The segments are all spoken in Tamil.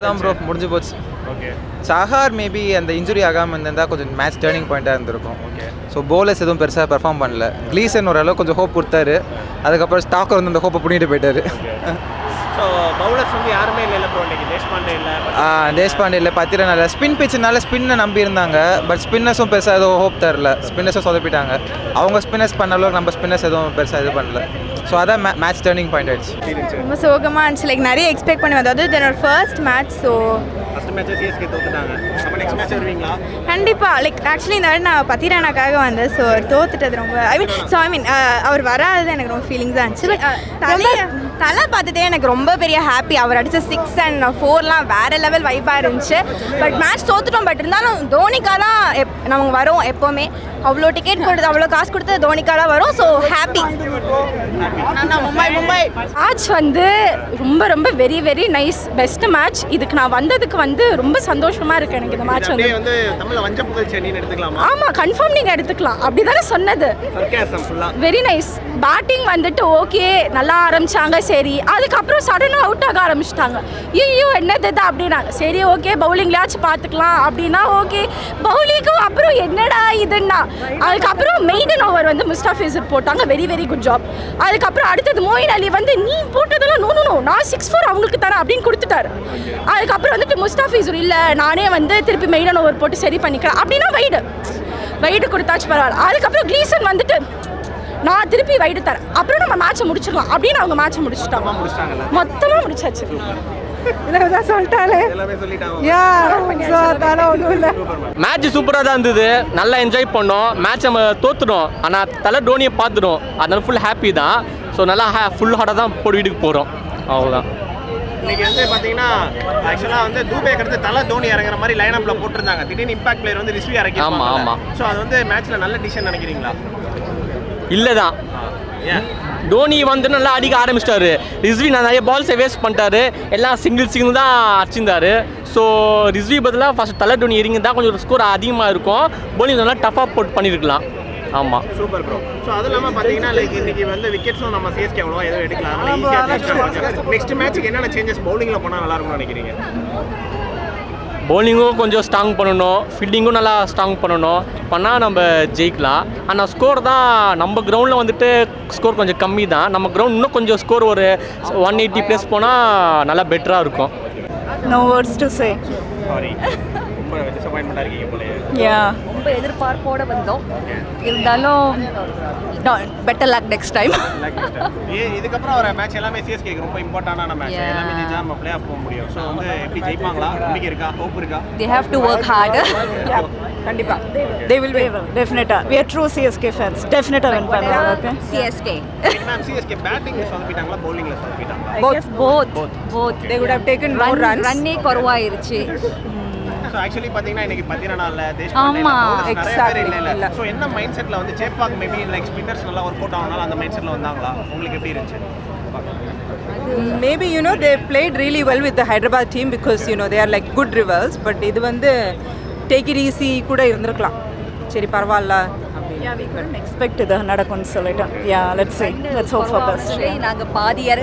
தான் ப்ரோ முடிஞ்சு போச்சு. ஓகே. சஹார் மேபி அந்த இன்ஜுரி ஆகாமல் இருந்திருந்தால் கொஞ்சம் மேட்ச் டேர்னிங் பாயிண்ட்டாக இருந்திருக்கும். ஓகே. ஸோ போலர்ஸ் எதுவும் பெருசாக பெர்ஃபார்ம் பண்ணல. க்ளீசன் ஓரளவு கொஞ்சம் ஹோப் கொடுத்தாரு. அதுக்கப்புறம் ஸ்டாக்கர் வந்து அந்த ஹோப்பை பிடிக்கிட்டு போயிட்டாரு. ஸோ பவுலர்ஸ் வந்து யாருமே இல்லை ப்ரோ இன்னைக்கு. தேஷ்பாண்டே இல்லை, தேஷ்பாண்டே இல்லை, பத்திரன் இல்லை. ஸ்பின் பிச்சுனால ஸ்பின்னை நம்பி இருந்தாங்க. பட் ஸ்பின்னர்ஸும் பெருசாக எதுவும் ஹோப் தரல. ஸ்பின்னர்ஸும் சொதப்பிட்டாங்க. அவங்க ஸ்பின்னர்ஸ் பண்ண அளவுக்கு நம்ம ஸ்பின்னர்ஸ் எதுவும் பெருசாக இது பண்ணல. ஸோ அதான் மேட்ச் டேர்னிங் பாயிண்ட் ஆயிடுச்சு. ரொம்ப சோகமாக இருந்துச்சு. லைக் நிறைய எக்ஸ்பெக்ட் பண்ணி வந்தது. அது என்னோட first match. So first match CSK தோத்துட்டாங்க. அப்போ நெக்ஸ்ட் மேட்ச் வருவீங்களா? கண்டிப்பாக. லைக் ஆக்சுவலி இந்த வாட்டி நான் பத்திரானாக்காக வந்தேன். ஸோ தோத்துட்டது ரொம்ப அவர் வராதது எனக்கு ரொம்ப ஃபீலிங்ஸாக இருந்துச்சு. தலை பார்த்துட்டே எனக்கு ரொம்ப பெரிய ஹாப்பி. அவர் அடித்த 6 and 4லாம் வேறு லெவல் வைப்பாக இருந்துச்சு. But match தோத்துட்டோம். பட் இருந்தாலும் தோனிக்காக தான் நமக்கு வரும் எப்போவுமே. அவ்வளோ டிக்கெட் கொடுத்து அவ்வளோ காசு கொடுத்து தோனிக்காக தான் வரும். So happy. மும்பை மேட்ச் வந்து ரொம்ப ரொம்ப very very nice best match. இதுக்கு நான் வந்ததுக்கு வந்து ரொம்ப சந்தோஷமாக இருக்குது எனக்கு. இந்த மேட்ச் வந்து தமிழ்ல வஞ்சப்புகழ் சென்னின்னு எடுத்துக்கலாமா? ஆமாம், கன்ஃபார்ம் நீங்கள் எடுத்துக்கலாம். அப்படி தானே சொன்னது. Very nice. பேட்டிங் வந்துட்டு ஓகே நல்லா ஆரம்பிச்சாங்க. சரி, அதுக்கப்புறம் சடனாக அவுட் ஆக ஆரம்பிச்சிட்டாங்க. ஐயோ என்னது அப்படின்னாங்க. சரி ஓகே பவுலிங்லாச்சும் பார்த்துக்கலாம் அப்படின்னா ஓகே. பவுலிங்கும் அப்புறம் என்னடா இதுன்னா அதுக்கப்புறம் மெய்டன் ஓவர் வந்து முஸ்டாஃபிசர் போட்டாங்க. Very very good job. அதுக்கப்புறம் அடுத்தது மோயின் அலி வந்து நீ போட்டதெல்லாம் நோ நான் 6-4 அவங்களுக்கு தரேன் அப்படின்னு கொடுத்துட்டாரு. அதுக்கப்புறம் வந்துட்டு முஸ்டாஃபிசர் இல்லை நானே வந்து திருப்பி மெய்டன் ஓவர் போட்டு சரி பண்ணிக்கிறேன் அப்படின்னா வைடு கொடுத்தாச்சு பரவாயில்ல. அதுக்கப்புறம் க்ளீசன் வந்துட்டு நான் திருப்பி வைடு தரேன் அப்புறம் நம்ம மேட்சை முடிச்சிடலாம் அப்படின்னு அவங்க மேட்சை முடிச்சுட்டாங்க. மொத்தமாக முடிச்சாச்சு. மேட்ச் சூப்பராக தான் இருந்தது. நல்லா என்ஜாய் பண்ணோம். மேட்ச் நம்ம தோத்துட்டோம். ஆனால் தலை டோனியை பார்த்துட்டோம். அதனால ஃபுல் ஹாப்பி தான். ஸோ நல்லா ஃபுல் ஹார்டாக தான் போட்டு வீட்டுக்கு போகிறோம். அவ்வளோதான். இன்னைக்கு வந்து பார்த்தீங்கன்னா ஆக்சுவலாக வந்து தூபேக்கு அடுத்து தலை தோனி இறங்குற மாதிரி லைன் அப்பில் போட்டிருந்தாங்க. திடீர்னு இம்பாக்ட் பிளேயர் வந்து ரிஸ்வி இறக்கி. ஆமாம். ஸோ அது வந்து மேட்ச்சில் நல்ல டிசிஷன் நினைக்கிறீங்களா? இல்லை தான். டோனி வந்து நல்லா அடிக்க ஆரம்பிச்சிட்டாரு. ரிஸ்வி நிறைய பால்ஸை வேஸ்ட் பண்ணிட்டாரு. எல்லாம் சிங்கிள் தான் அடிச்சிருந்தாரு. ஸோ ரிஸ்வி பதிலாக ஃபஸ்ட் தலை டோனி இறங்கி தான் கொஞ்சம் ஸ்கோர் அதிகமாக இருக்கும். போலிங் நல்லா டஃப்பாக போட்டு பண்ணியிருக்கலாம். ஆமாம், சூப்பர் ப்ரோ. ஸோ அது இல்லாமல் பார்த்தீங்கன்னா லைக் இன்னைக்கு வந்து விக்கெட்ஸும் நம்ம சிஎஸ்கே அவ்வளோவா எதுவும் எடுக்கலாம். நெக்ஸ்ட் மேட்ச்சுக்கு என்னென்ன சேஞ்சஸ் பவுலிங்கில் போனால் நல்லா இருக்கும்னு நினைக்கிறீங்க? பவுலிங்கும் கொஞ்சம் ஸ்ட்ராங் பண்ணணும். ஃபீல்டிங்கும் நல்லா ஸ்ட்ராங் பண்ணால் நம்ம ஜெயிக்கலாம். ஆனால் ஸ்கோர் தான் நம்ம கிரவுண்டில் வந்துட்டு ஸ்கோர் கொஞ்சம் கம்மி தான். நம்ம கிரவுண்ட் இன்னும் கொஞ்சம் ஸ்கோர் ஒரு 180+ போனால் நல்லா பெட்டராக இருக்கும். No words to say. Sorry, ரொம்ப டிசப்பாயின்மெண்ட்டாக இருக்கீங்க போல. ரொம்ப எதிர்பார்ப்போடு வந்தோம். இருந்தாலும் பெட்டர் லக் நெக்ஸ்ட் டைம். இதுக்கப்புறம் ஒரு மேட்ச் எல்லாமே சிஎஸ்கேக்கு ரொம்ப இம்பார்ட்டன்டான மேட்ச். எல்லாமே ஜெயிச்சா நம்ம பிளே ஆஃப் போக முடியும். ஸோ வந்து எப்படி ஜெயிப்பாங்களா? நம்பிக்கை இருக்கா? ஹோப் இருக்கா? They have to work harder. கண்டிப்பா they will win. Definitely we are true CSK fans. Definitely win பண்ணுவாங்க. Okay, CSK. Ma'am CSK batting சொதப்பிட்டாங்களா பவுலிங்ல சொதப்பிட்டாங்களா? both they would have taken more runs. ரன்னே குறவாயிருச்சு. ஸோ ஆக்சுவலி பார்த்தீங்கன்னா இன்னைக்கு பத்திரனா இல்லை, தேஷ்பாண்டே இல்லை. ஸோ என்ன மைண்ட் செட்டில் வந்து சேப்பாக் மேபி லைக் ஸ்பின்னர்ஸ் நல்லா ஒர்க் அவுட் ஆனாலும் அந்த மைண்ட் செட்டில் வந்தாங்களா? உங்களுக்கு எப்படி இருந்துச்சு? Maybe they played really well with the Hyderabad team because they are like good rivals. But இது வந்து take it easy கூட இருந்திருக்கலாம். சரி பரவாயில்ல. We couldn't expect இது நடக்கும்னு சொல்லிட்டு. Let's see. Let's hope for best. நாங்க பாதியார்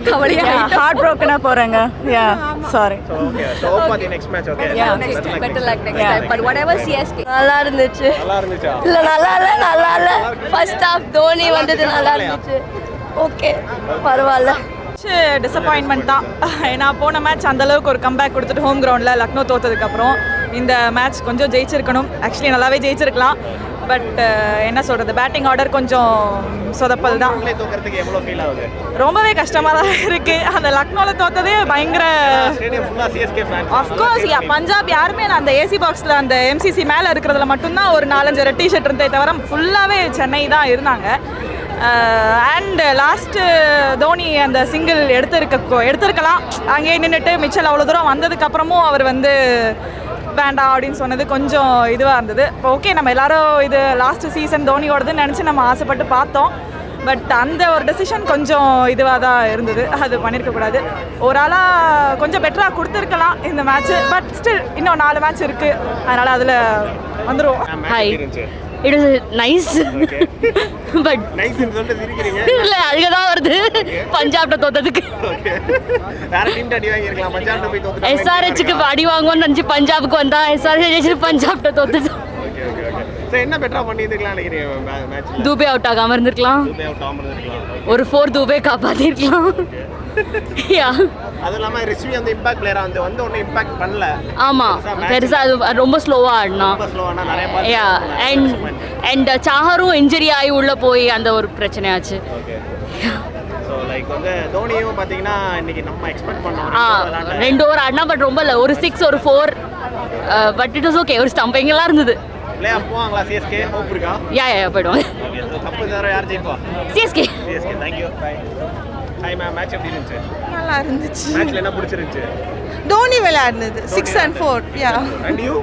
கவலையா heart broken போறாங்க. Sorry. So okay. So hope for the next match. Okay. better luck next time. But whatever CSK. நல்லா இருந்துச்சு. இல்லை நல்லா இல்லை. ஃபர்ஸ்ட் ஹாஃப் தோனி வந்தது நல்லா இருந்துச்சு. ஓகே பரவாயில்ல. டிசப்பாயின்மெண்ட் தான். ஏன்னா போன மேட்ச் அந்தளவுக்கு ஒரு கம்பேக் கொடுத்துட்டு ஹோம் கிரவுண்டில் லக்னோ தோற்றதுக்கப்புறம் இந்த மேட்ச் கொஞ்சம் ஜெயிச்சிருக்கணும். ஆக்சுவலி நல்லாவே ஜெயிச்சிருக்கலாம். பட் என்ன சொல்கிறது, பேட்டிங் ஆர்டர் கொஞ்சம் சொதப்பல் தான். ரொம்பவே கஷ்டமாக தான் இருக்குது. அந்த லக்னோவில் தோற்றதே பயங்கர. அஃப்கோர்ஸ் பஞ்சாப் யாருமே அந்த ஏசி பாக்ஸில் அந்த எம்சிசி மேலே இருக்கிறதுல மட்டும்தான் ஒரு 4-5 ரெட் டிஷர்ட் இருந்தே தவிர ஃபுல்லாகவே சென்னை தான் இருந்தாங்க. அண்ட் லாஸ்ட்டு தோனி அந்த சிங்கிள் எடுத்திருக்கலாம். அங்கேயே நின்றுட்டு மிச்சல் அவ்வளோ தூரம் வந்ததுக்கப்புறமும் அவர் வந்து வேண்டாம் அப்படின்னு சொன்னது கொஞ்சம் இதுவாக இருந்தது. ஓகே, நம்ம எல்லாரும் இது லாஸ்ட்டு சீசன் தோனியோடதுன்னு நினச்சி நம்ம ஆசைப்பட்டு பார்த்தோம். பட் அந்த ஒரு டெசிஷன் கொஞ்சம் இதுவாக தான் இருந்தது. அது பண்ணியிருக்கக்கூடாது. ஒரு ஆளாக கொஞ்சம் பெட்டராக கொடுத்துருக்கலாம் இந்த மேட்ச்சு. பட் ஸ்டில் இன்னும் 4 மேட்ச் இருக்குது. அதனால் அதில் வந்துடுவோம். Hi, It was nice. But nice னு சொல்லிட்டு சிரிக்கிறீங்க. இல்ல அதுக்கு தான் வருது. பஞ்சாப்ட்ட தோத்ததுக்கு. ஓகே. வேற டீம் அடி வாங்கி இருக்கலாம். பஞ்சாப்ட்ட போய் தோத்துட்டாங்க. SRHக்கு அடி வாங்குவோம்னு நினைச்சு பஞ்சாப்க்கு வந்தா SRH பஞ்சாப்ட்ட தோத்துது. Okay okay okay. சோ என்ன பெட்டரா பண்ணிருக்கலாம் நினைக்கிறீங்க மேட்ச்ல? தூபே அவுட் ஆகாம இருந்திருக்கலாம். தூபே அவுட் ஆகாம இருந்திருக்கலாம். ஒரு 4 தூபே காப்பாத்தி இருக்கலாம். யா. அதெல்லாம் ரிஸ்வி அந்த இம்பாக்ட் பிளேயரா வந்து ஒண்ணு இம்பாக்ட் பண்ணல. ஆமா. பெருசா அது ரொம்ப ஸ்லோவா ஆடுனா. ரொம்ப ஸ்லோவானா நிறைய பால். யா. and சாஹரும் இன்ஜரி ஆகி உள்ள போய் அந்த ஒரு பிரச்சனையாச்சு. ஓகே. சோ லைக் வந்து தோனியும் பாத்தீங்கன்னா இன்னைக்கு நம்ம எக்ஸ்பெக்ட் பண்ணோம். 2 ஓவர் ஆடினா பட் ரொம்ப இல்ல. ஒரு 6 ஒரு 4 பட் இட் வாஸ் ஓகே. ஒரு ஸ்டம்பிங் எல்லாம் இருந்தது. ப்ளே ஆஃப் போவாங்களா CSK ஹோப் இருக்கா? யா போய்டுவாங்க. ஓகே. கப் தர யார் ஜெயிப்பா? CSK. Thank you. Bye. Hi ma'am match எப்படி இருந்துச்சு? நல்லா இருந்துச்சு. மேட்ச்ல என்ன பிடிச்சிருந்துச்சு? Dhoni விளையாடுனது 6 and 4. Yeah. And you?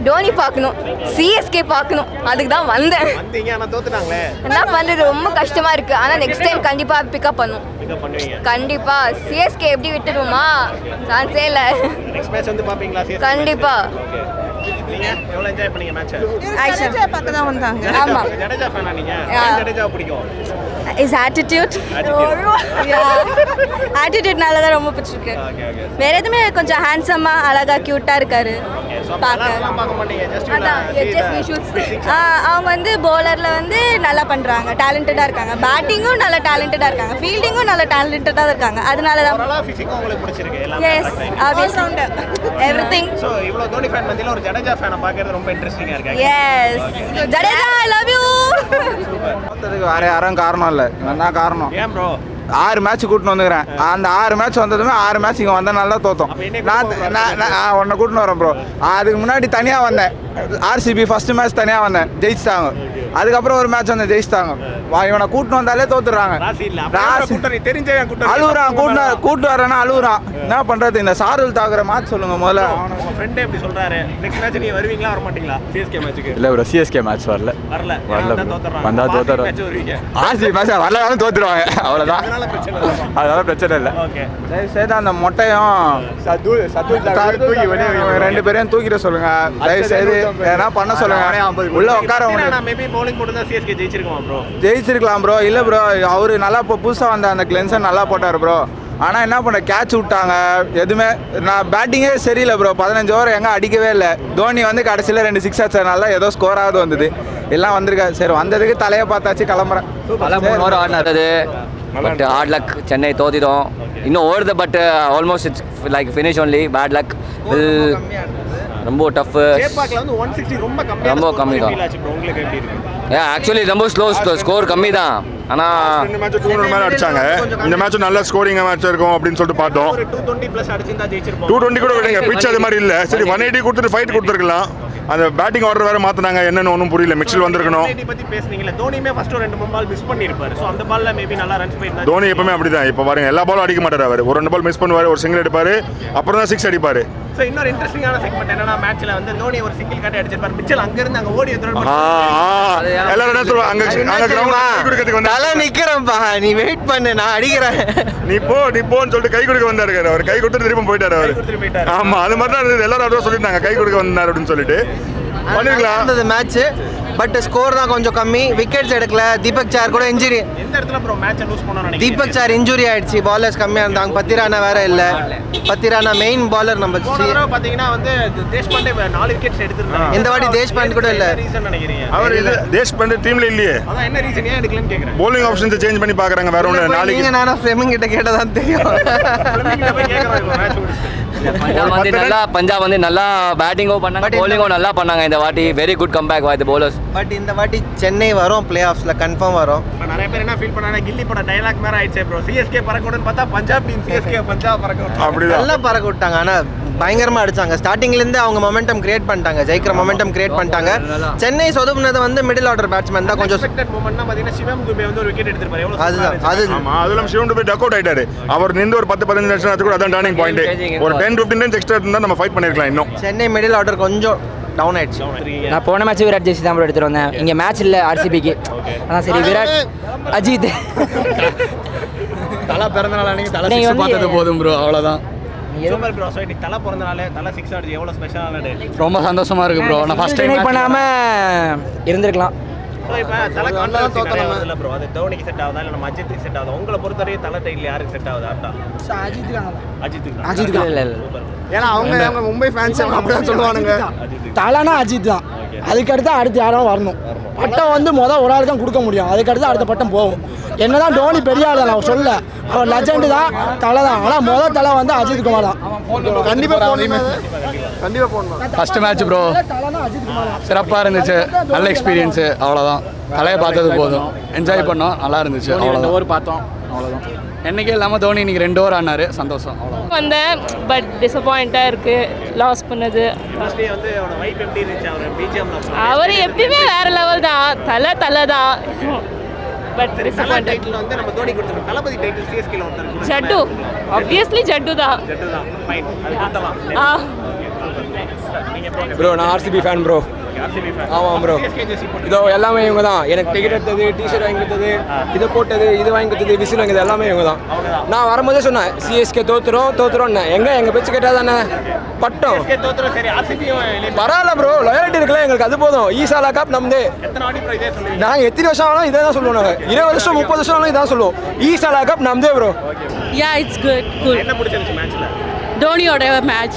Dhoni பார்க்கணும், CSK பார்க்கணும், அதுக்கு தான் வந்தேன். வந்தீங்க ஆனா தோத்துட்டாங்களே. என்ன பண்றது, ரொம்ப கஷ்டமா இருக்கு. ஆனா நெக்ஸ்ட் டைம் கண்டிப்பா பிக்கப் பண்ணும். பிக்கப் பண்ணுவீங்க கண்டிப்பா. CSK எப்படி விட்டுடுமா? சான்ஸே இல்ல. நெக்ஸ்ட் மேட்ச் வந்து பாப்பீங்களா CSK? கண்டிப்பா. ஓகே. நீங்க எவ்வளவு என்ஜாய் பண்ணீங்க மேட்ச்? ஜடேஜா பார்க்க தான் வந்தாங்க. ஆமா. ஜடேஜா ஃபேனா நீங்க? ஜடேஜா பிடிக்கும். Is attitude. ஆட்டிட்யூட்னால தான் ரொம்ப பிடிச்சிருக்கு. Okay okay. வேற எதுவுமே கொஞ்சம் ஹேண்ட்ஸமா அழகா கியூட்டா இருக்காரு. பார்க்க மாட்டீங்க ஜஸ்ட் அவங்க வந்து bowlerல வந்து நல்லா பண்றாங்க, டேலண்டடா இருக்காங்க. பேட்டிங்கும் நல்ல டேலண்டடா இருக்காங்க, ஃபீல்டிங்கும் நல்ல டேலண்டடா இருக்காங்க. அதனால தான் ஓவராலா பிசிக்கும் உங்களுக்கு பிடிச்சிருக்கு எல்லாமே. S always everything. சோ இவ்வளவு தோனி ஃபேன் மத்தியில ஒரு ஜடேஜா ஃபேனை பார்க்கிறது ரொம்ப இன்ட்ரஸ்டிங்கா இருக்கு. Yes Jadeja I love you. அதுக்கு வேற யாரும் காரணம் இல்லை, நான் தான் காரணம். ஏன் ப்ரோ? 6 மேட்ச் கூட்டின்னு வந்துக்கிறேன். அந்த 6 மேட்ச் வந்ததுமே 6 மேட்ச் இங்கே வந்தனால தான் தோத்தோம். நான் உன்னை கூட்டின்னு வரேன் ப்ரோ. அதுக்கு முன்னாடி தனியாக வந்தேன். RCB ஃபர்ஸ்ட் மேட்ச் தனியாக வந்தேன், ஜெயிச்சிட்டாங்க. அதுக்கப்புறம் ஒரு மேட்ச் வந்து ஜெயிச்சிட்டாங்க. இவனை கூட்டின்னு வந்தாலே தோத்துடுறாங்க. அழுகுறான், கூட்டு வரேன்னா அழுகுறான். என்ன பண்றது? இந்த சாருல் தாக்குற மேட்ச் சொல்லுங்க முதல்ல. ஃப்ரெண்ட் எப்படி சொல்றாரு? நெக்ஸ்ட் மேட்ச் நீ வருவீங்களா வர மாட்டீங்களா CSK மேட்ச்க்கு? இல்ல ப்ரோ, CSK மேட்ச் வரல. வந்தா தோத்துறாங்க. RCB மேட்ச் வரலனாலும் தோத்துருவாங்க, அவ்வளவுதான். அதனால பிரச்சனை இல்லை. தயவு செய்து அந்த மொட்டையும் தூக்கி 2 பேரையும் தூக்கிட சொல்லுங்க. தயவு செய்து ஏன்னா பண்ண சொல்லுங்க. உள்ள உட்கார ஜெயிச்சிருக்கலாம் ப்ரோ. இல்லை ப்ரோ, அவரு நல்லா இப்போ புதுசாக வந்த அந்த கிளென்சன் நல்லா போட்டார் ப்ரோ. ஆனால் என்ன பண்ண, கேட்ச் விட்டாங்க. எதுவுமே நான் பேட்டிங்கே சரியில்லை ப்ரோ. 15 ஓவர் எங்கே அடிக்கவே இல்லை. தோனி வந்து கடைசியில் 2 6 அடிச்சதுனால ஏதோ ஸ்கோராவது வந்தது. எல்லாம் வந்திருக்காரு. சரி, வந்ததுக்கு தலையை பார்த்தாச்சு, கிளம்புறேன். 3 ஓவர் ஆடினது. பட் ஹார்ட் லக், சென்னை தோத்திடும். இன்னும் ஓடுது, but almost it's like finish only. Bad luck. ரொம்ப டஃப், ரொம்ப கம்மி தான். ஆக்சுவலி ரொம்ப ஸ்லோ, ஸ்கோர் கம்மி தான். ஆனால் 2 மேட்ச் 200 மேலே அடிச்சாங்க. இந்த மேட்சும் நல்ல ஸ்கோரிங் மேட்ச் இருக்கும் அப்படின்னு சொல்லிட்டு பார்த்தோம். 220 கூட விடுங்க, பிச் அது மாதிரி இல்லை. சரி 180 கொடுத்துட்டு ஃபைட் கொடுத்துருக்கலாம். அந்த பேட்டிங் ஆர்டர் வேற மாத்தினாங்க, என்னன்னு ஒன்றும் புரியல. மிக்சல் வந்திருக்கணும். தோனி எப்பவுமே அப்படிதான். இப்போ பாருங்க, எல்லா பாலும் அடிக்க மாட்டாரு அவர். ஒரு 2 பால் மிஸ் பண்ணுவாரு, ஒரு சிங்கிள் அடிப்பாரு, அப்புறம் தான் 6 அடிப்பாரு. இன்னொரு இன்ட்ரெஸ்டிங்கான செக்மெண்ட் என்னன்னா, மேட்ச்ல வந்து தோனி ஒரு சிங்கிள் கட் அடிச்சிருப்பாரு. மிச்சல் அங்க இருந்து அங்க ஓடி எல்லாரும் என்ன சொல்லுவாங்க, அங்க கிரவுண்ட் கை கொடுக்கிறதுக்கு வந்து நல்லா நிக்கிறேன்ப்பா, நீ வெயிட் பண்ணு, நான் அடிக்கிறேன், நீ போன்னு சொல்லிட்டு கை கொடுக்க வந்தாரு. அவர் கை கொடுத்து திரும்ப போயிட்டாரு அவர். ஆமா, அது மாதிரி தான் எல்லாரும் அதான் சொல்லியிருந்தாங்க, கை கொடுக்க வந்தாரு அப்படின்னு சொல்லிட்டு. பண்ணிருக்கலாம் மேட்ச். பட் ஸ்கோர் தான் கொஞ்சம் கம்மி. விக்கெட்ஸ் எடுக்கல. தீபக் சார் கூட இன்ஜுரி. எந்த இடத்துல ப்ரோ மேட்ச் லூஸ் பண்ணனும்? தீபக் சார் இன்ஜுரி ஆயிடுச்சு. பாலர்ஸ் கம்மியா இருந்தாங்க. பத்திரானா வேற இல்ல. பத்திரானா மெயின் பாலர் நம்ம. பாத்தீங்கன்னா வந்து தேஷ்பாண்டே 4 விக்கெட்ஸ் எடுத்துட்டாங்க. இந்த வாட்டி தேஷ்பாண்டே கூட இல்ல. ரீசன் நினைக்கிறீங்க? அவர் இல்ல, தேஷ்பாண்டே டீம்ல இல்லையே. அதான் என்ன ரீசன், ஏன் எடுக்கலன்னு கேக்குறேன். bowling options சேஞ்ச் பண்ணி பாக்குறாங்க, வேற ஒண்ணு. நாளைக்கு நீங்க நானா ஃப்ளெமிங் கிட்ட கேட்டா தான் தெரியும். ஃப்ளெமிங் கிட்ட போய் கேக்குறாங்க மேட்ச் முடிச்சிட்டு. பஞ்சாப் வந்து நல்லா பேட்டிங்கோ பண்ணாங்க, bowlingோ நல்லா பண்ணாங்க இந்த வாட்டி. Very good comeback by the bowlers. But இந்த வாட்டி சென்னை வரும், பிளே ஆஃப்ஸ்ல கன்ஃபார்ம் வரும். நிறைய பேர் என்ன ஃபீல் பண்ணாங்க, கில்லி பட டயலாக் மாதிரி ஆயிடுச்சு ப்ரோ. CSK பறக்கணும்னு பார்த்தா பஞ்சாப் டீம் CSK பஞ்சாப் பறக்கணும். அப்படிதான் நல்லா பறக்க விட்டாங்க. ஆனா பயங்கரமா அடிச்சாங்க. ஸ்டார்டிங்ல இருந்து அவங்க மொமெண்டம் கிரியேட் பண்ணிட்டாங்க, ஜெயிக்கிற மொமெண்டம் கிரியேட் பண்ணிட்டாங்க. சென்னை சொதுப்புனது வந்து மிடில் ஆர்டர் பேட்ஸ்மேன் தான். கொஞ்சம் எக்ஸ்பெக்டட் மூமெண்ட்னா பாத்தீங்கன்னா சிவம் துபே வந்து ஒரு விக்கெட் எடுத்துப்பாரு. எவ்வளவு அதுதான் அது. ஆமா, அதெல்லாம் சிவம் துபே டக் அவுட் ஆயிட்டாரு. அவர் நின்று ஒரு 10-15 நிமிஷம் ஆச்சு கூட, அதான் டர்னிங் பாயிண்ட். ஒரு 10-15 ரன்ஸ் எக்ஸ்ட்ரா இருந்தா நம்ம ஃபைட் பண்ணிருக்கலாம். இன்னும் சென்னை மிடில் ஆர்டர் கொஞ்சம் டவுன் ஆயிடுச்சு. நான் போன மேட்ச் விராட் ஜெர்சி தான் எடுத்துட்டு வந்தேன். இங்க மேட்ச் இல்ல RCBக்கு. அதான் சரி, விராட் அஜித் தலை பிறந்த நாள் அன்னைக்கு தலை சிக்ஸ் பார்த்தது போதும் ப்ரோ, அவ்வளவுதான். Super bro. ஸோ இன்னைக்கு தலை பிறந்தனால தலை 6 அடிச்சு எவ்வளோ ஸ்பெஷலான டே? ரொம்ப சந்தோஷமா இருக்கு ப்ரோ. நான் ஃபர்ஸ்ட் டைம் பண்ணாமல் இருந்திருக்கலாம். ஸோ இப்போ தலை கான்ட்ராக்ட் இல்லை ப்ரோ. அது தோனிக்கு செட் ஆகுதா இல்லை நம்ம அஜித்துக்கு செட் ஆகுதா? உங்களை பொறுத்தவரைக்கும் தலை டைட்டில் யாருக்கு செட் ஆகுது? அஜித்துக்கு இல்லை ஏன்னா அவங்க மும்பை ஃபேன்ஸ் அப்படிதான் சொல்லுவானுங்க. தலைனா அஜித் தான். அதுக்கடுத்து அடுத்து யாரும் வரணும். பட்டம் வந்து ஒரு ஆள் தான் கொடுக்க முடியும். அதுக்கடுத்து அடுத்த பட்டம் போகும். என்னதான் டோனி பெரிய ஆள் நான் சொல்ல, அவர் லெஜெண்ட் தான், தலை தான். ஆனால் தலை வந்து அஜித் குமார் தான். கண்டிப்பாக போடணும். ஃபர்ஸ்ட் மேட்ச் ப்ரோ சிறப்பாக இருந்துச்சு. நல்ல எக்ஸ்பீரியன்ஸு. அவ்வளோதான். தலையை பார்த்தது போதும். என்ஜாய் பண்ணோம். நல்லா இருந்துச்சு. அவ்வளோதான். ஓவர் பார்த்தோம். அவ்வளோதான். என்னைக்கே இல்லாமல் தோனி இன்னைக்கு 2 ஓவர் ஆனார். சந்தோஷம். அவ்வளோதான். வந்தேன் பட் டிசப்பாயிண்டாக இருக்குது லாஸ் பண்ணது. அவர் எப்பயுமே வேற லெவல் தான். தலை தான். பட் டைட்டில் வந்து நம்ம தோனி கொடுத்துருக்கோம். தளபதி டைட்டில் சிஎஸ்கேல ஒருத்தர் ஜட்டு. ஆப்வியஸ்லி ஜட்டு தான். ஃபைன். அது கொடுத்தலாம். ப்ரோ நான் ஆர்சிபி ஃபேன் ப்ரோ. ஆமாம் ப்ரோ. இதோ எல்லாமே இவங்க தான். எனக்கு டிக்கெட் எடுத்தது, டிஷர்ட் வாங்கி கொடுத்தது, இதை போட்டது, இது வாங்கி கொடுத்தது, விசில் வாங்கியது எல்லாமே இவங்க தான். நான் வரும்போதே சொன்னேன் சிஎஸ்கே தோத்துறோம். எங்கள் பேச்சு கேட்டால் தானே பட்டம். பரவாயில்ல ப்ரோ. லாயல்ட்டி இருக்குல்ல எங்களுக்கு, அது போதும். ஈசாலா கப் நம்மதே. நாங்கள் எத்தனை வருஷம் ஆனாலும் இதை தான் சொல்லுவோம். நாங்கள் 20 வருஷம் 30 வருஷம் ஆனாலும் இதான் சொல்லுவோம். ஈசாலா கப் நம்மதே bro. Yeah it's good. Cool. என்ன பிடிச்சிருந்துச்சு மேட்ச்ல? டோனியோட மேட்ச்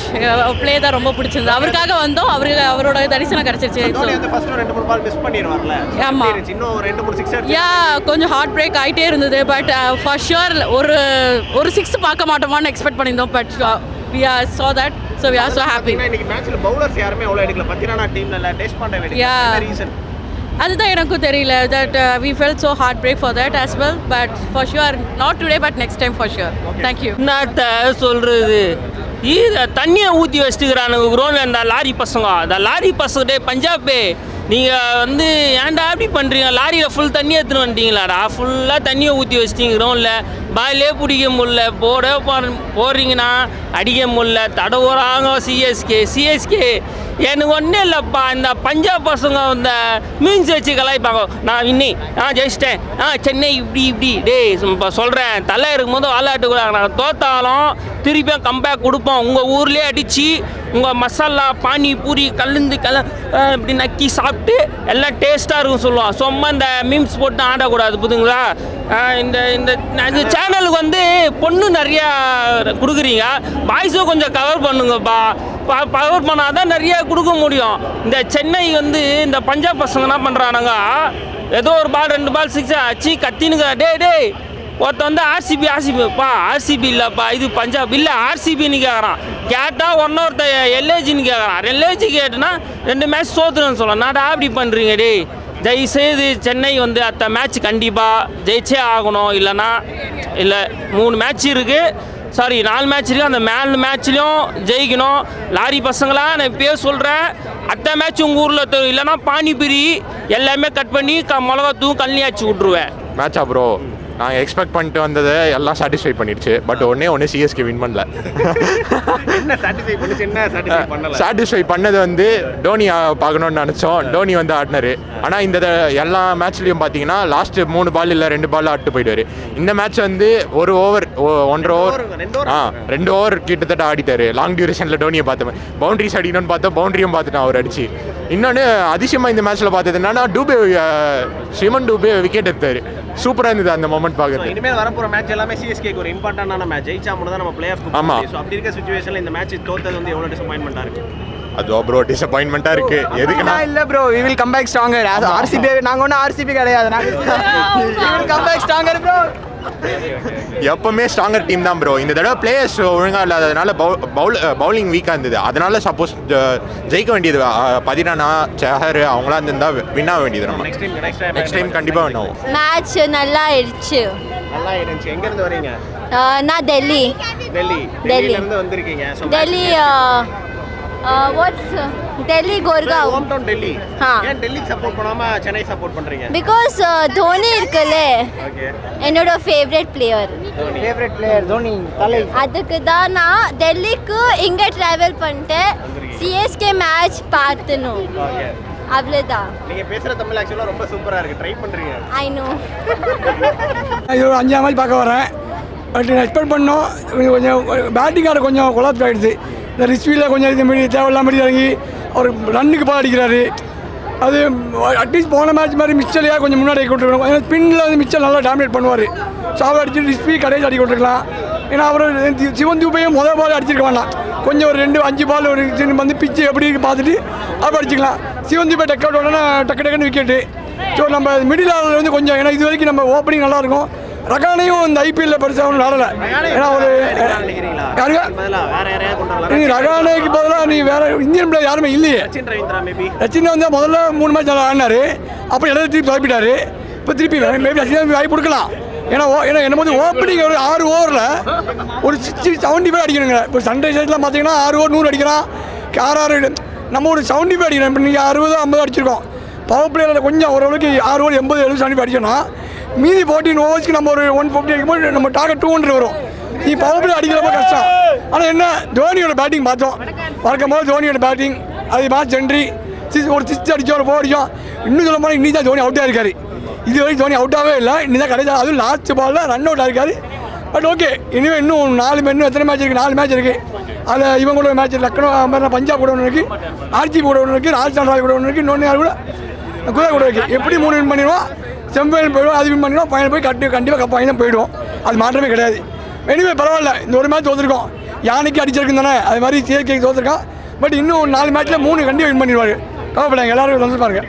ப்ளே தான் ரொம்ப பிடிச்சிருந்தது. அவருக்காக வந்தோம். அவரோட தரிசனம் கிடைச்சிருச்சு. ஃபர்ஸ்ட் 2-3 பால் மிஸ் பண்ணிடுவார்ல. ஆமா. இன்னும் 2-3 சிக்ஸ் அடிச்சு. யா கொஞ்சம் ஹார்ட் பிரேக் ஆயிட்டே இருந்தது. பட் ஃபார் ஷூர் ஒரு 6 பார்க்க மாட்டோமான்னு எக்ஸ்பெக்ட் பண்ணியிருந்தோம். But we saw that, so we are so happy. இன்னைக்கு மேட்ச்ல பவுலர்ஸ் யாருமே அவ்வளோ எடுக்கல. பத்திரானா டீம்ல இல்ல, டேஸ்ட் பண்ண வேண்டிய என்ன ரீசன்? அதுதான் எனக்கும் தெரியல. that we felt so heartbreak for that as well, but for sure not today but next time for sure. Thank you. என்னத்த சொல்கிறது, தண்ணியை ஊற்றி வச்சுக்கிறானுங்க க்ரௌண்டில். இந்த லாரி பசங்க பஞ்சாபே நீங்கள் வந்து ஏன்டா அப்படி பண்ணுறீங்க? லாரியில் ஃபுல் தண்ணியை எடுத்துன்னு வந்துட்டீங்களாடா. ஃபுல்லாக தண்ணியை ஊற்றி வச்சிட்டிங்க க்ரௌண்டில். பாலே பிடிக்க முடில. போடுறீங்கன்னா அடிக்க முடில. தடவுறாங்க சிஎஸ்கே. எனக்கு ஒன்றும் இல்லைப்பா. இந்த பஞ்சாப் பசங்க இந்த மீன்ஸ் வச்சு கலாய்ப்பாங்க. நான் இன்னி ஜெயிச்சிட்டேன், சென்னை இப்படி டேய் இப்போ சொல்கிறேன். தலை இருக்கும்போது விளையாட்டுக்குள்ள நாங்கள் தோத்தாலும் திருப்பியும் கம்பேக் கொடுப்போம். உங்கள் ஊர்லேயே அடித்து உங்கள் மசாலா பானி பூரி இப்படி நக்கி சாப்பிட்டு எல்லாம் டேஸ்ட்டாக இருக்கும் சொல்லுவோம். சும்மா இந்த மீம்ஸ் போட்டு ஆடக்கூடாது புதுங்களா? இந்த சேனலுக்கு வந்து பொண்ணு நிறையா கொடுக்குறீங்க. பாய்ஸும் கொஞ்சம் கவர் பண்ணுங்கப்பா. பவர் பண்ணால் தான் நிறைய கொடுக்க முடியும். இந்த சென்னை வந்து இந்த பஞ்சாப் பசங்க என்ன பண்ணுறானுங்க, ஏதோ ஒரு பால் 2 பால் 6 ஆச்சு கத்தினுங்க. டேய் ஒருத்த வந்து ஆர்சிபிப்பா. ஆர்சிபி இல்லைப்பா, இது பஞ்சாப் இல்லை ஆர்சிபின்னு கேட்குறான். கேட்டால் ஒன்னொருத்த எல்ஏஜின்னு கேட்குறான். எல்ஏஜி கேட்டுனா 2 மேட்ச் தோத்துருன்னு சொல்லலாம். நாடா அப்படி பண்ணுறீங்க டேய். தயவுசெய்து சென்னை வந்து அடுத்த மேட்ச் கண்டிப்பாக ஜெயிச்சே ஆகணும். இல்லைன்னா இல்லை 3 மேட்ச் இருக்குது, சாரி 4 மேட்ச் இருக்குது. அந்த 4 மேட்ச்லேயும் ஜெயிக்கணும். லாரி பசங்களா நான் இப்போயே சொல்கிறேன், அடுத்த மேட்ச் உங்கள் ஊரில் இல்லைன்னா பானிபூரி எல்லாமே கட் பண்ணி மிளகாத்தூள் கல்லியாச்சு விட்ருவேன். மேட்சா ப்ரோ நாங்கள் எக்ஸ்பெக்ட் பண்ணிட்டு வந்ததை எல்லாம் சாட்டிஸ்ஃபை பண்ணிடுச்சு. பட் ஒன்று சிஎஸ்கே வின் பண்ணல. சாட்டிஸ்ஃபை பண்ணது வந்து டோனி பார்க்கணுன்னு நினச்சோம். டோனி வந்து ஆடினார். ஆனால் இந்த எல்லா மேட்ச்லேயும் பார்த்தீங்கன்னா லாஸ்ட்டு 3 பால் இல்லை 2 பால் ஆட்டு போயிடுவார். இந்த மேட்ச் வந்து 1 ஓவர் 1.5 ஓவர் 2 ஓவர் கிட்டத்தட்ட ஆடிட்டார். லாங் டியூரேஷனில் டோனியை பார்த்தேன். பவுண்டரிஸ் அடிக்கணும்னு பார்த்தா பவுண்டரியும் பார்த்துட்டான் அவர் அடிச்சு. இன்னொன்று அதிசயமாக இந்த மேட்ச்சில் பார்த்தது என்னன்னா சிமன் டூபே விக்கெட் எடுத்தார். சூப்பராக இருந்தது அந்த மொமெண்ட் பார்க்குறது. இனிமேல் வரப்போகிற மேட்ச் எல்லாமே சிஎஸ்கேக்கு ஒரு இம்பார்ட்டன்டான மேட்ச். ஜெயிச்சா மட்டும் தான் நம்ம பிளே ஆஃப். ஆமாம். ஸோ அப்படி இருக்க சுச்சுவேஷனில் இந்த மேட்ச் தோத்தது வந்து எவ்வளோ டிசப்பாயின்மெண்ட்டாக இருக்குது? அது ப்ரோ டிசப்பாயின்மெண்ட்டாக இருக்குது. எதுக்குன்னா இல்லை bro, we will come back stronger. RCB நாங்கள் ஒன்றும் ஆர்சிபி கிடையாது. we will come back stronger bro. எப்பவுமே ஸ்ட்ராங்கர் டீம் தான் ப்ரோ. இந்த தடவை பிளேயர்ஸ் ஒழுங்காக இல்லாததுனால பவுலிங் வீக்காக இருந்தது. அதனால சப்போஸ் ஜெயிக்க வேண்டியது பதிரானா சஹர் அவங்களாம் இருந்தால் வின் ஆக வேண்டியது. நம்ம நெக்ஸ்ட் டைம் கண்டிப்பாக வின் ஆகும். மேட்ச் நல்லா ஆயிடுச்சு. எங்கேருந்து வரீங்க? நான் டெல்லியிலேருந்து வந்திருக்கீங்க. டெல்லி டெல்லி கோர்காவ். Home town Delhi. ஏன் டெல்லிக்கு சப்போர்ட் பண்ணாம சென்னை சப்போர்ட் பண்றீங்க? பிகாஸ் தோனி இருக்குல்ல, என்னோட ஃபேவரட் பிளேயர் தோனி தலை. அதுக்கு தான் நான் டெல்லிக்கு இங்க டிராவல் பண்ணிட்டேன். சிஎஸ்கே மேட்ச் பார்த்தனும். அவ்வளவுதான். நீங்க பேசுற தமிழ் ஆக்சுவலா ரொம்ப சூப்பரா இருக்கு. ட்ரை பண்றீங்க. I know. ஐயோ 5ஆம் மேட்ச் பார்க்க வரேன். பட் நான் எக்ஸ்பெக்ட் பண்ணோம் கொஞ்சம் பேட்டிங் ஆட கொஞ்சம் கொலாப்ஸ் ஆகிடுது. இந்த ரிஸ்வியில் கொஞ்சம் இது மாதிரி தேவையில்லாம மாதிரி இறங்கி அவர் ரன்னுக்கு பால் அடிக்கிறாரு. அது அட்லீஸ்ட் போன மேட்ச் மாதிரி மிச்சலையாக கொஞ்சம் முன்னாடி கொண்டுருக்கணும். ஏன்னா ஸ்பின்னில் வந்து மிச்சல் நல்லா டாமினேட் பண்ணுவார். ஸோ அவர் அடிச்சுட்டு ரிஸ்வி கடைசி அடி கொண்டிருக்கலாம். ஏன்னா அவர் சிவன் தூபையும் முதல் பால் அடிச்சிருக்க வேண்டாம். கொஞ்சம் ஒரு 2-5 பால் ஒரு வந்து பிச்சு எப்படி பார்த்துட்டு அப்போ அடிச்சிக்கலாம். சிவன் தூபை டக் அவுட் உடனே டக்குன்னு விக்கெட்டு. ஸோ நம்ம மிடில் ஆர்டர் வந்து கொஞ்சம் ஏன்னா இது வரைக்கும் நம்ம ஓப்பனிங் நல்லாயிருக்கும். ரகானையும் இந்த ஐபிஎல்ல பெருசாக ஒன்றும் ஆடலை. ஏன்னா ஒரு ரகானைக்கு பதிலாக நீ வேற இந்தியன் பிளேயர் யாருமே இல்லையே. ரச்சின் வந்து முதல்ல 3 மேட்ச் நல்லா ஆடினாரு. அப்புறம் இடத்துல திருப்பி வாய்ப்பிட்டாரு. இப்போ திருப்பி மேபி ரச்சின் வாய்ப்பு கொடுக்கலாம். ஏன்னா என்ன வந்து ஓப்பனிங் ஒரு 6 ஓவரில் ஒரு 75 அடிக்கணுங்க. இப்போ சன்ரைசர்ஸ்லாம் பார்த்தீங்கன்னா 6 ஓவர் 100 அடிக்கிறான். 6 நம்ம ஒரு 75 அடிக்கிறோம். இப்போ நீங்கள் 60-50 அடிச்சிருக்கோம். பவர் பிளேயரில் கொஞ்சம் ஓரளவுக்கு 6 ஓவர் 80-70 75 அடிச்சோன்னா மீதி 14 ஓவர்ஸ்க்கு நம்ம ஒரு 150 அடிக்கும்போது நம்ம டார்கெட் 200 வரும். நீ பவர் பிளே அடிக்கிறப்ப கஷ்டம். ஆனால் என்ன தோனியோட பேட்டிங் பார்த்தோம். வழக்கம் போது தோனியோட பேட்டிங் அது மேட்ச் சென்ட்ரி ஒரு 6 அடிச்சோம், ஒரு 4 அடிச்சோம். இன்னும் சொல்ல போனால் இன்னி தான் தோனி அவுட்டாக இருக்காரு. இது வரைக்கும் தோனி அவுட்டாகவே இல்லை. இன்னி தான் கிடையாது. அதுவும் லாஸ்ட் பாலில் ரன் அவுட் ஆகிருக்காரு. பட் ஓகே, இனிமேல் இன்னும் 4 இன்னும் எத்தனை மேட்ச் இருக்குது? 4 மேட்ச் இருக்குது. அதில் இவங்க கூட மேட்ச் லக்னோ பஞ்சாப் கூட ஒன்று இருக்குது, ஆர்சிபி கூட ஒன்று இருக்குது, ராஜஸ்தான் ராயல் கூட ஒன்று இருக்குது, இன்னொன்று யார் கூட குதிரை கூட இருக்குது. எப்படி 3 வின் பண்ணிடுவோம், செம்பியன் போயிடுவோம், அது வின் பண்ணிடுவோம், ஃபைனல் போய் கண்டிப்பாக கப் வாங்கி தான் போயிடுவோம். அது மாற்றமே கிடையாது. எனிவே பரவாயில்ல, இந்த ஒரு மேட்ச் தோற்றுருக்கோம். யானைக்கு அடிச்சிருக்கு தானே, அது மாதிரி சிஎஸ்கேக்கு தோற்றுருக்கான். பட் இன்னும் 4 மேட்ச்சில் 3 கண்டிப்பாக வின் பண்ணிடுவார். கவலைப்படாங்க, எல்லாரும் சந்தோஷமா இருங்க.